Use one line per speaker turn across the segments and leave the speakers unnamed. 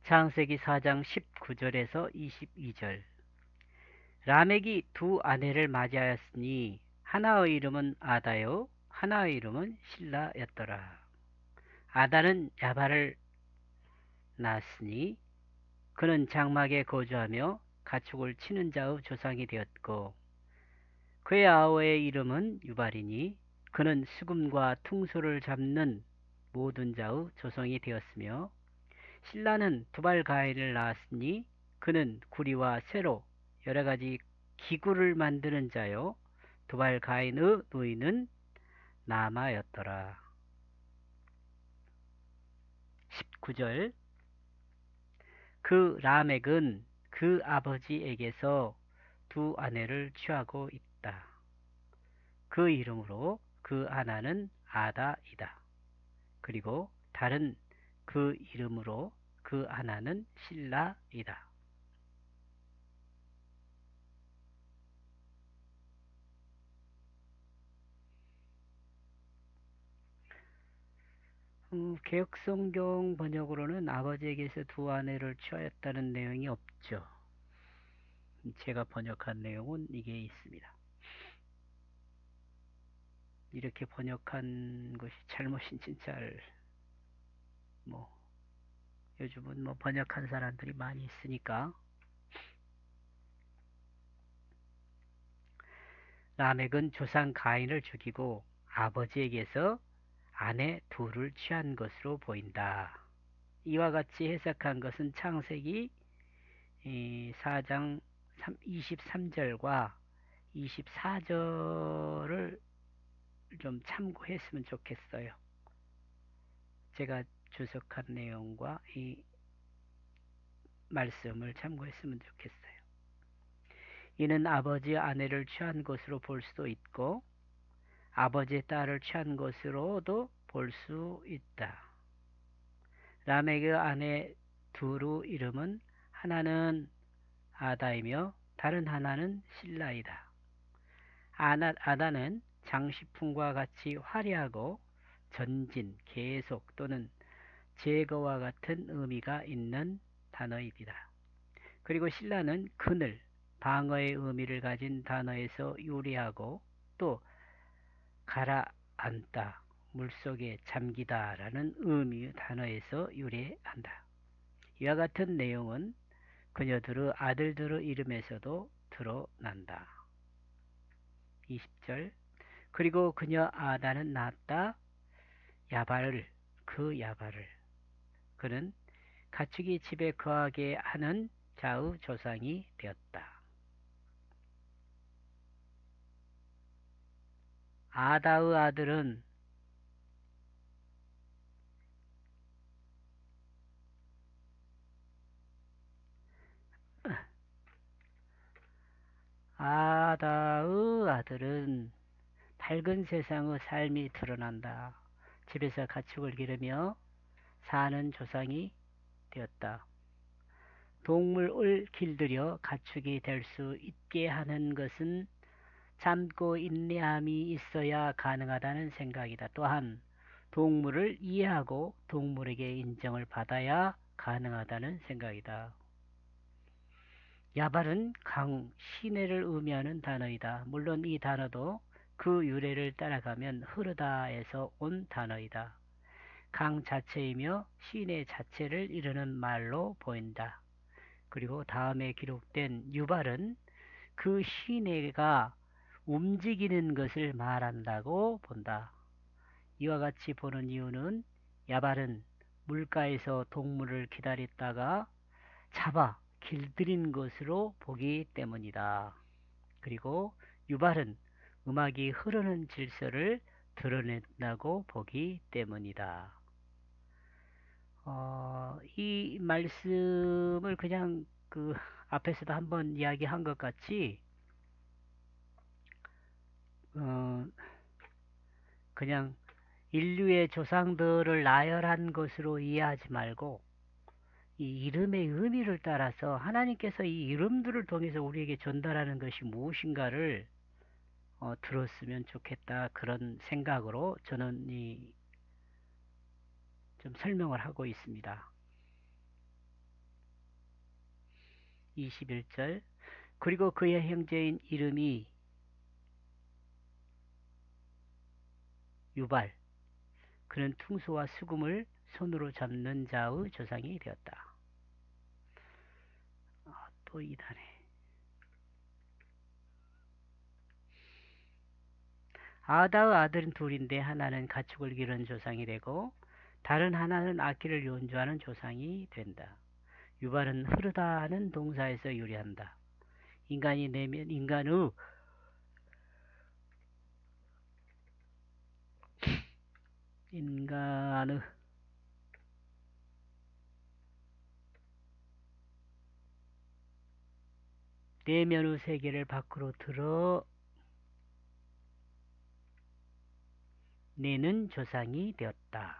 창세기 4장 19절에서 22절. 라멕이 두 아내를 맞이하였으니 하나의 이름은 아다요 하나의 이름은 실라였더라. 아다는 야발을 낳았으니 그는 장막에 거주하며 가축을 치는 자의 조상이 되었고, 그의 아우의 이름은 유발이니 그는 수금과 퉁소를 잡는 모든 자의 조상이 되었으며, 신라는 두발가인을 낳았으니 그는 구리와 쇠로 여러가지 기구를 만드는 자요 두발가인의 노인은 나마였더라. 19절. 그 라멕은 그 아버지에게서 두 아내를 취하고 있다. 그 이름으로 그 하나는 아다이다. 그리고 다른 그 이름으로 그 하나는 실라이다. 개혁성경 번역으로는 아버지에게서 두 아내를 취하였다는 내용이 없죠. 제가 번역한 내용은 이게 있습니다. 이렇게 번역한 것이 잘못인지는 요즘은 번역한 사람들이 많이 있으니까. 라멕은 조상 가인을 죽이고 아버지에게서 아내 둘을 취한 것으로 보인다. 이와 같이 해석한 것은 창세기 4장 23절과 24절을 좀 참고했으면 좋겠어요. 제가 주석한 내용과 이 말씀을 참고했으면 좋겠어요. 이는 아버지의 아내를 취한 것으로 볼 수도 있고 아버지의 딸을 취한 것으로도 볼 수 있다. 라멕의 아내 둘의 이름은 하나는 아다이며 다른 하나는 실라이다. 아다는 장시풍과 같이 화려하고 전진, 계속 또는 제거와 같은 의미가 있는 단어입니다. 그리고 신라는 그늘, 방어의 의미를 가진 단어에서 유래하고 또 가라앉다, 물속에 잠기다 라는 의미의 단어에서 유래한다. 이와 같은 내용은 그녀들의 아들들의 이름에서도 드러난다. 20절. 그리고 그녀 아다는 낳았다. 야발을, 그 야발을. 그는 가축이 집에 거하게 하는 자의 조상이 되었다. 아다의 아들은 밝은 세상의 삶이 드러난다. 집에서 가축을 기르며 사는 조상이 되었다. 동물을 길들여 가축이 될 수 있게 하는 것은 참고 인내함이 있어야 가능하다는 생각이다. 또한 동물을 이해하고 동물에게 인정을 받아야 가능하다는 생각이다. 야발은 강, 시내를 의미하는 단어이다. 물론 이 단어도 그 유래를 따라가면 흐르다에서 온 단어이다. 강 자체이며 시내 자체를 이르는 말로 보인다. 그리고 다음에 기록된 유발은 그 시내가 움직이는 것을 말한다고 본다. 이와 같이 보는 이유는 야발은 물가에서 동물을 기다렸다가 잡아 길들인 것으로 보기 때문이다. 그리고 유발은 음악이 흐르는 질서를 드러낸다고 보기 때문이다. 이 말씀을 그냥 앞에서도 한번 이야기한 것 같이 그냥 인류의 조상들을 나열한 것으로 이해하지 말고 이 이름의 의미를 따라서 하나님께서 이 이름들을 통해서 우리에게 전달하는 것이 무엇인가를 들었으면 좋겠다, 그런 생각으로 저는 좀 설명을 하고 있습니다. 21절. 그리고 그의 형제인 이름이 유발. 그는 퉁소와 수금을 손으로 잡는 자의 조상이 되었다. 또 이단에. 아다의 아들은 둘인데 하나는 가축을 기르는 조상이 되고 다른 하나는 악기를 연주하는 조상이 된다. 유발은 흐르다는 동사에서 유래한다. 인간이 내면 인간의 내면의 세계를 밖으로 드러내는 조상이 되었다.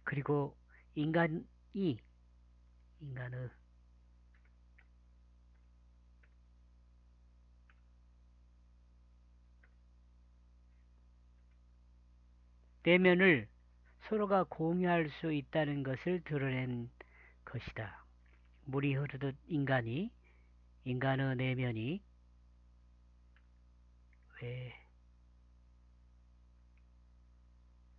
그리고 인간의 내면을 서로가 공유할 수 있다는 것을 드러낸 것이다. 물이 흐르듯 인간의 내면이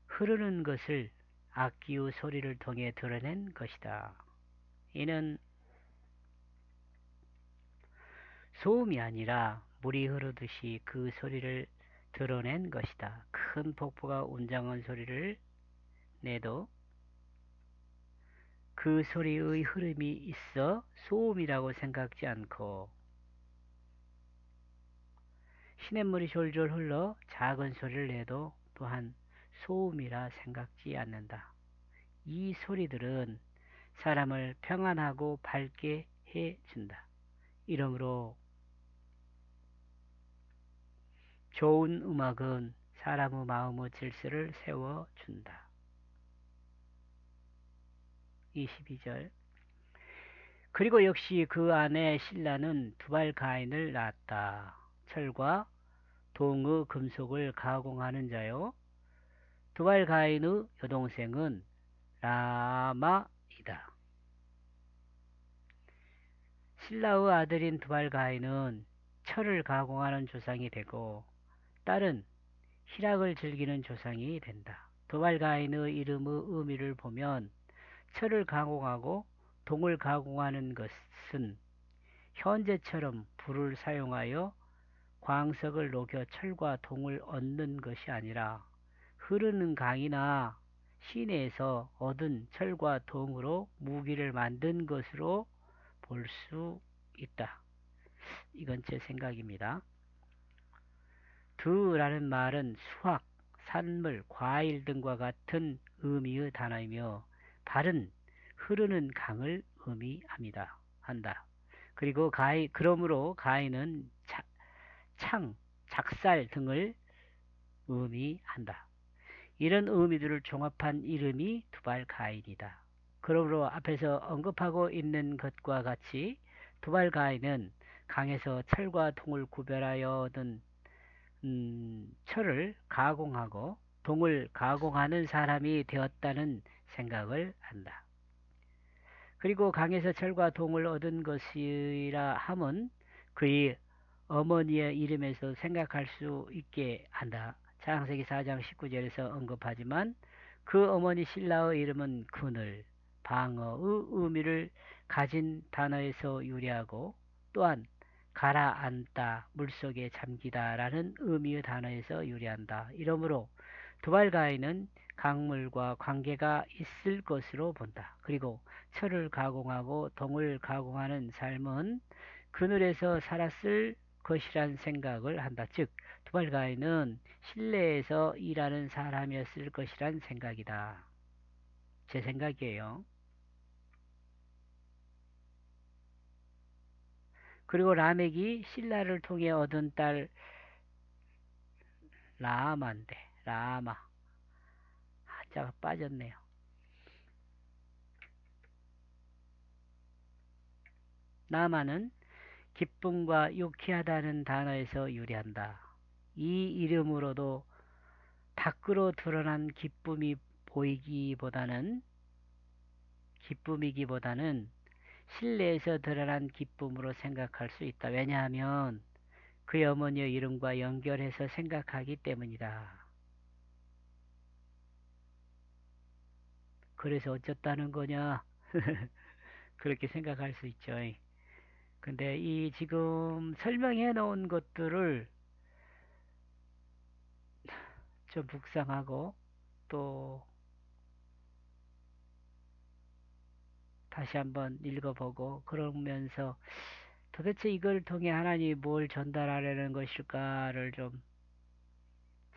흐르는 것을 악기의 소리를 통해 드러낸 것이다. 이는 소음이 아니라 물이 흐르듯이 그 소리를 드러낸 것이다. 큰 폭포가 웅장한 소리를 내도 그 소리의 흐름이 있어 소음이라고 생각지 않고 시냇물이 졸졸 흘러 작은 소리를 내도 또한 소음이라 생각지 않는다. 이 소리들은 사람을 평안하고 밝게 해준다. 이러므로 좋은 음악은 사람의 마음의 질서를 세워준다. 22절. 그리고 역시 그 아내 실라는 두발 가인을 낳았다. 철과 동의 금속을 가공하는 자요. 두발 가인의 여동생은 라마이다. 실라의 아들인 두발 가인은 철을 가공하는 조상이 되고 딸은 희락을 즐기는 조상이 된다. 두발 가인의 이름의 의미를 보면 철을 가공하고 동을 가공하는 것은 현재처럼 불을 사용하여 광석을 녹여 철과 동을 얻는 것이 아니라 흐르는 강이나 시내에서 얻은 철과 동으로 무기를 만든 것으로 볼 수 있다. 이건 제 생각입니다. 드라는 말은 수확, 산물, 과일 등과 같은 의미의 단어이며 발은 흐르는 강을 의미합니다. 그리고 그러므로 가인은 작살 등을 의미한다. 이런 의미들을 종합한 이름이 두발 가인이다. 그러므로 앞에서 언급하고 있는 것과 같이 두발 가인은 강에서 철과 동을 구별하여 얻은 철을 가공하고 동을 가공하는 사람이 되었다는 생각을 한다. 그리고 강에서 철과 동을 얻은 것이라 함은 그의 어머니의 이름에서 생각할 수 있게 한다. 창세기 4장 19절에서 언급하지만 그 어머니 실라의 이름은 그늘, 방어의 의미를 가진 단어에서 유래하고 또한 가라앉다, 물속에 잠기다 라는 의미의 단어에서 유래한다. 이러므로 두발 가인은 강물과 관계가 있을 것으로 본다. 그리고 철을 가공하고 동을 가공하는 삶은 그늘에서 살았을 것이란 생각을 한다. 즉 두발 가인은 실내에서 일하는 사람이었을 것이란 생각이다. 제 생각이에요. 그리고 라멕이 실라를 통해 얻은 딸 라마인데 라마 한자가 빠졌네요. 라마는 기쁨과 유쾌하다는 단어에서 유래한다. 이 이름으로도 밖으로 드러난 기쁨이기보다는 실내에서 드러난 기쁨으로 생각할 수 있다. 왜냐하면 그의 어머니의 이름과 연결해서 생각하기 때문이다. 그래서 어쩌다는 거냐? 그렇게 생각할 수 있죠. 근데 이 지금 설명해 놓은 것들을 좀 묵상하고 또 다시 한번 읽어보고 그러면서 도대체 이걸 통해 하나님이 뭘 전달하려는 것일까를 좀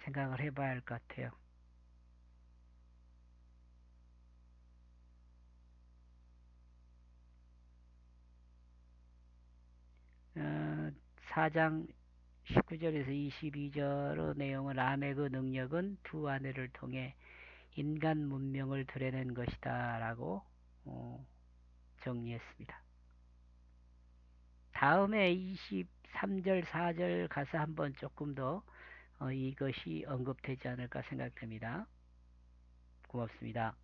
생각을 해봐야 할 것 같아요. 4장 19절에서 22절의 내용은 라멕의 능력은 두 아내를 통해 인간 문명을 드러낸 것이다 라고 정리했습니다. 다음에 23절 4절 가서 한번 조금 더 이것이 언급되지 않을까 생각됩니다. 고맙습니다.